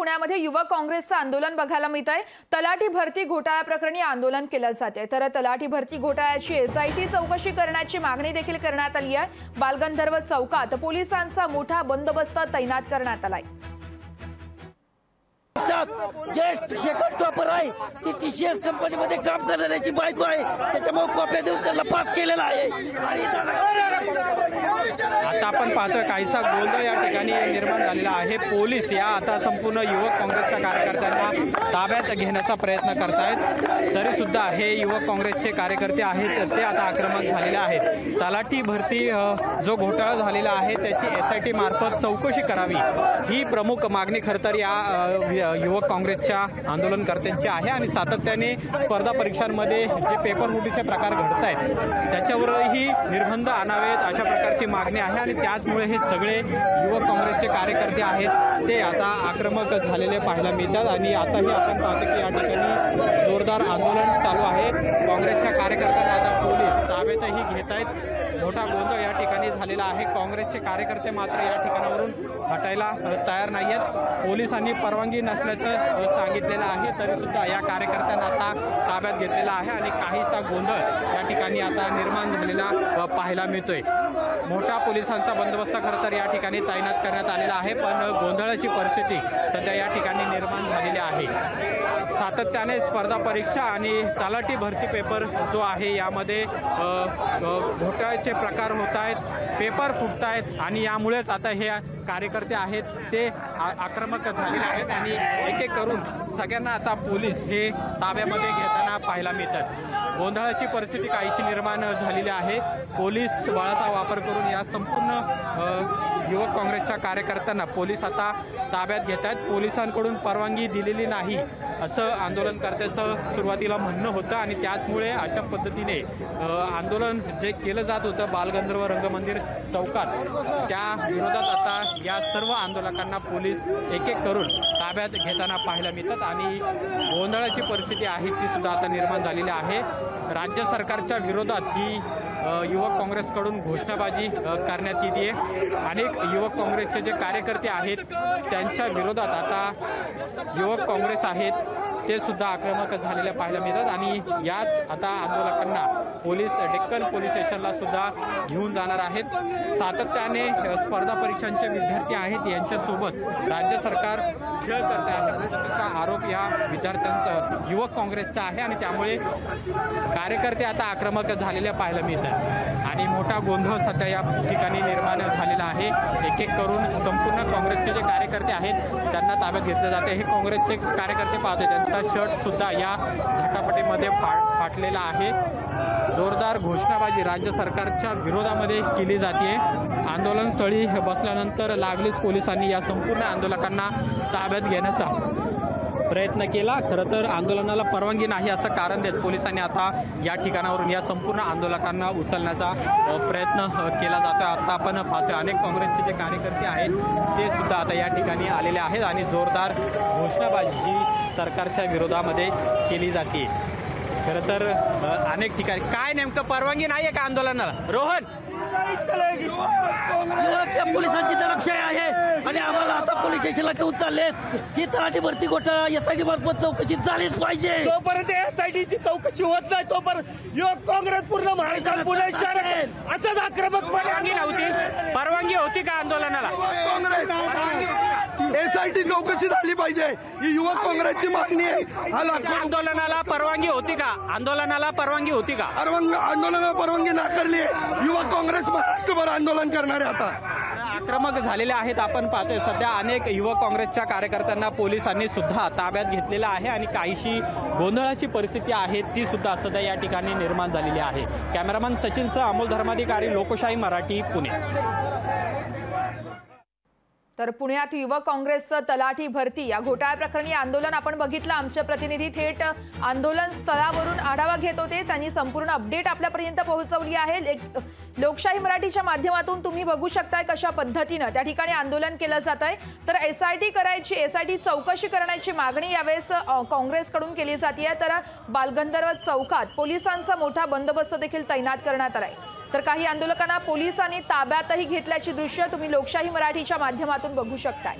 पुण्यामध्ये युवक काँग्रेसचं आंदोलन बघायला मिळत आहे। तलाठी भरती घोटाळ्या प्रकरणी आंदोलन केलं जाते। तर तलाठी भरती घोटाळ्याची एसआयटी चौकशी करण्याची मागणी देखील करण्यात आली आहे। बालगंधर्व चौकात पोलिसांचा मोठा बंदोबस्त तैनात करण्यात आलाय। ज्येष्ठ शेखर टॉपर आहे ती टीसीएस कंपनीमध्ये काम करण्याची बायको आहे, त्याच्यामुळे कॉप्या देऊन त्याला पास केलेला आहे। आणि आता आपण पाहतोय काहीसा गोंधळ या ठिकाणी निर्माण झालेला आहे। पोलीस या आता संपूर्ण युवक काँग्रेसच्या कार्यकर्त्यांना ताब्यात घेण्याचा प्रयत्न करत आहेत, तरी सुद्धा हे युवक काँग्रेसचे कार्यकर्ते आहेत ते आता आक्रमक झालेले आहेत। तलाठी भरती जो घोटाळा झालेला आहे त्याची एसआयटी मार्फत चौकशी करावी ही प्रमुख मागणी खरं तर या युवक काँग्रेसच्या आंदोलनकर्त्यांची आहे। आणि सातत्याने स्पर्धा परीक्षांमध्ये जे पेपर फुटीचे प्रकार घडत आहेत त्याच्यावरही निर्बंध आणावेत अशा प्रकारची मागणी आहे। आणि त्याचमुळे हे सगळे युवक काँग्रेसचे कार्यकर्ते आहेत ते आता आक्रमक झालेले पाहायला मिळतात। आणि आताही आपण पाहतो की या ठिकाणी जोरदार आंदोलन चालू आहे। काँग्रेसच्या कार्यकर्त्यांना आता पोलीस ताब्यातही घेत आहेत। मोठा गोंधळ या ठिकाणी झालेला आहे। काँग्रेसचे कार्यकर्ते मात्र या ठिकाणावरून हटायला तयार नाही आहेत। पोलिसांनी परवानगी नसल्याचं सांगितलेलं आहे, तरी सुद्धा या कार्यकर्त्यांना आता ताब्यात घेतलेला आहे आणि काहीसा गोंधळ या ठिकाणी आता निर्माण झालेला पाहायला मिळतोय। मोठा पोलिसांचा बंदोबस्त खरं तर या ठिकाणी तैनात करण्यात आलेला आहे, पण गोंधळाची परिस्थिती सध्या या ठिकाणी निर्माण झालेली आहे। सातत्याने स्पर्धा परीक्षा आणि तलाठी भरती पेपर जो आहे यामध्ये घोटाळ्याचे प्रकार होत आहेत, पेपर फुटत आहेत आणि यामुळेच आता हे कार्यकर्ते आहेत ते आक्रमक झालेले आहेत आणि एक एक करून सगळ्यांना आता पोलीस हे ताब्यामध्ये घेताना पाहायला मिळतात। गोंधळाची परिस्थिती काहीशी निर्माण झालेली आहे। पोलीस बळाचा वापर करून या संपूर्ण युवक काँग्रेसच्या कार्यकर्त्यांना पोलीस आता ताब्यात घेत आहेत। पोलिसांकडून परवानगी दिलेली नाही असं आंदोलनकर्त्याचं सुरुवातीला म्हणणं होतं आणि त्याचमुळे अशा पद्धतीने आंदोलन जे केलं जात होतं बालगंधर्व रंगमंदिर चौकात त्या विरोधात आता या सर्व आंदोलकांना पोलीस एक एक करून ताब्यात घेताना पाहायला मिळतात आणि गोंधळाची परिस्थिती आहे ती सुद्धा आता निर्माण झालेली आहे। राज्य सरकारच्या विरोधात ही युवक काँग्रेसकडून घोषणाबाजी करण्यात येते। अनेक युवक काँग्रेसचे जे कार्यकर्ते आहेत त्यांच्या विरोधात आता युवक काँग्रेस आहेत ते सुद्धा आक्रमक झालेले पाहायला मिळतात आणि याच आता आंदोलकांना पोलीस डेक्कन पोलीस स्टेशनला सुद्धा घेऊन जाणार आहेत। सातत्याने स्पर्धा परीक्षांचे विद्यार्थी आहेत यांच्यासोबत राज्य सरकार खेळ करते आहे असा आरोप या विद्यार्थ्यांचा युवक काँग्रेसचा आहे आणि त्यामुळे कार्यकर्ते आता आक्रमक झालेले पाहायला मिळतात आणि मोठा गोंधळ सध्या या ठिकाणी निर्माण झालेला आहे। एक एक करून संपूर्ण काँग्रेसचे जे कार्यकर्ते आहेत त्यांना ताब्यात घेतले जाते। हे काँग्रेसचे कार्यकर्ते पाहते त्यांचा शर्ट सुद्धा या झटापटीमध्ये फाटलेला आहे। जोरदार घोषणाबाजी राज्य सरकारच्या विरोधामध्ये केली जाते। आंदोलन स्थळी बसल्यानंतर लागलीच पोलिसांनी या संपूर्ण आंदोलकांना ताब्यात घेण्याचा प्रयत्न केला। खरं तर आंदोलनाला परवानगी नाही असं कारण देत पोलिसांनी आता या ठिकाणावरून या संपूर्ण आंदोलकांना उचलण्याचा प्रयत्न केला जातो। आता आपण पाहतोय अनेक काँग्रेसचे जे कार्यकर्ते आहेत ते सुद्धा आता या ठिकाणी आलेले आहेत आणि जोरदार घोषणाबाजी ही सरकारच्या विरोधामध्ये केली जाते। खरं तर अनेक ठिकाणी काय नेमकं परवानगी नाही आहे का आंदोलनाला? रोहन, पोलिसांची दरक्षाही आहे आणि आम्हाला आता पोलीस स्टेशनला घेऊन चालले की तलाठी भरती घोटाळा एसआयटी मार्फत चौकशी झालीच पाहिजे। तोपर्यंत एसआयटीची चौकशी होत नाही तोपर्यंत युवक काँग्रेस पूर्ण महाराष्ट्रात पुणे शहरात असंच आक्रमकपणे परवानगी होती का आंदोलनाला? एसआयटी चौकशी झाली पाहिजे ही युवक काँग्रेसची मागणी आहे। आंदोलनाला परवानगी होती का? आंदोलनाला परवानगी होती का? आंदोलनाला परवानगी नाकारली आहे। युवक काँग्रेस महाराष्ट्रभर आंदोलन करणार आहे। आता आक्रमक झालेले आहेत। आपण पाहतोय सध्या अनेक युवक काँग्रेसच्या कार्यकर्त्यांना पोलिसांनी सुद्धा ताब्यात घेतलेलं आहे आणि काहीशी गोंधळाची परिस्थिती आहे ती सुद्धा सध्या या ठिकाणी निर्माण झालेली आहे। कॅमेरामन सचिनसह अमोल धर्माधिकारी, लोकशाही मराठी, पुणे। तर पुण्यात युवक काँग्रेसचं तलाठी भरती या घोटाळ्या प्रकरणी आंदोलन आपण बघितलं। आमचे प्रतिनिधी थेट आंदोलन स्थळावरून आढावा घेत होते, त्यांनी संपूर्ण अपडेट आपल्यापर्यंत पोहोचवली आहे। लोकशाही मराठीच्या माध्यमातून तुम्ही बघू शकताय कशा पद्धतीने त्या ठिकाणी आंदोलन केलं जात आहे। तर एसआयटी करायची, एसआयटी चौकशी करण्याची मागणी यावेळेस काँग्रेसकडून केली जाते। तर बालगंधर्व चौकात पोलिसांचा मोठा बंदोबस्त देखील तैनात करण्यात आलाय। तर काही आंदोलकांना पोलिसांनी ताब्यातही घेतल्याची दृश्य तुम्ही लोकशाही मराठीच्या माध्यमातून बघू शकताय।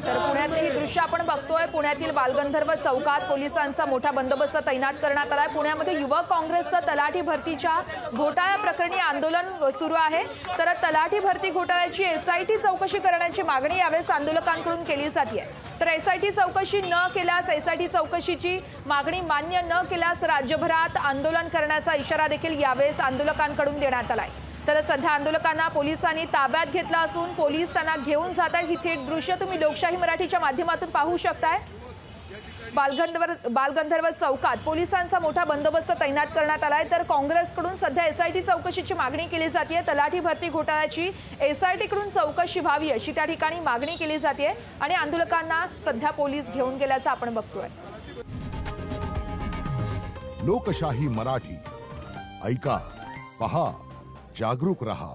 तर पुण्यातली ही दृश्य आपण बघतोय. पुण्यातील बालगंधर्व चौकात पोलिसांचा मोठा बंदोबस्त तैनात करण्यात आलाय. पुण्यामध्ये युवक काँग्रेसचं तलाठी भरतीच्या घोटाळ्या प्रकरणी आंदोलन सुरू आहे. तर तलाठी भरती घोटाळ्याची SIT चौकशी करण्याची मागणी यावेळेस आंदोलकांकडून केली जाते. तर SIT चौकशी न केल्यास, SIT चौकशीची मागणी मान्य न केल्यास राज्यभरात आंदोलन करण्याचा इशारा देखील यावेळेस आंदोलकांकडून देण्यात आलाय. तर सध्या आंदोलकांना पोलिसांनी ताब्यात घेतला असून पोलीस त्यांना घेऊन जात आहेत. ही थेट दृश्य तुम्ही लोकशाही मराठीच्या माध्यमातून पाहू शकताय. बालगंधर्व चौकात पोलिसांचा मोठा बंदोबस्त तैनात करण्यात आलाय. तर काँग्रेसकडून सध्या SIT चौकशीची मागणी केली जाते. तलाठी भरती घोटाळ्याची SIT कडून चौकशी व्हावी अशी त्या ठिकाणी मागणी केली जाते आणि आंदोलकांना सध्या पोलीस घेऊन गेल्याचं आपण बघतोय. लोकशाही मराठी ऐका, पहा, जागरूक रहा.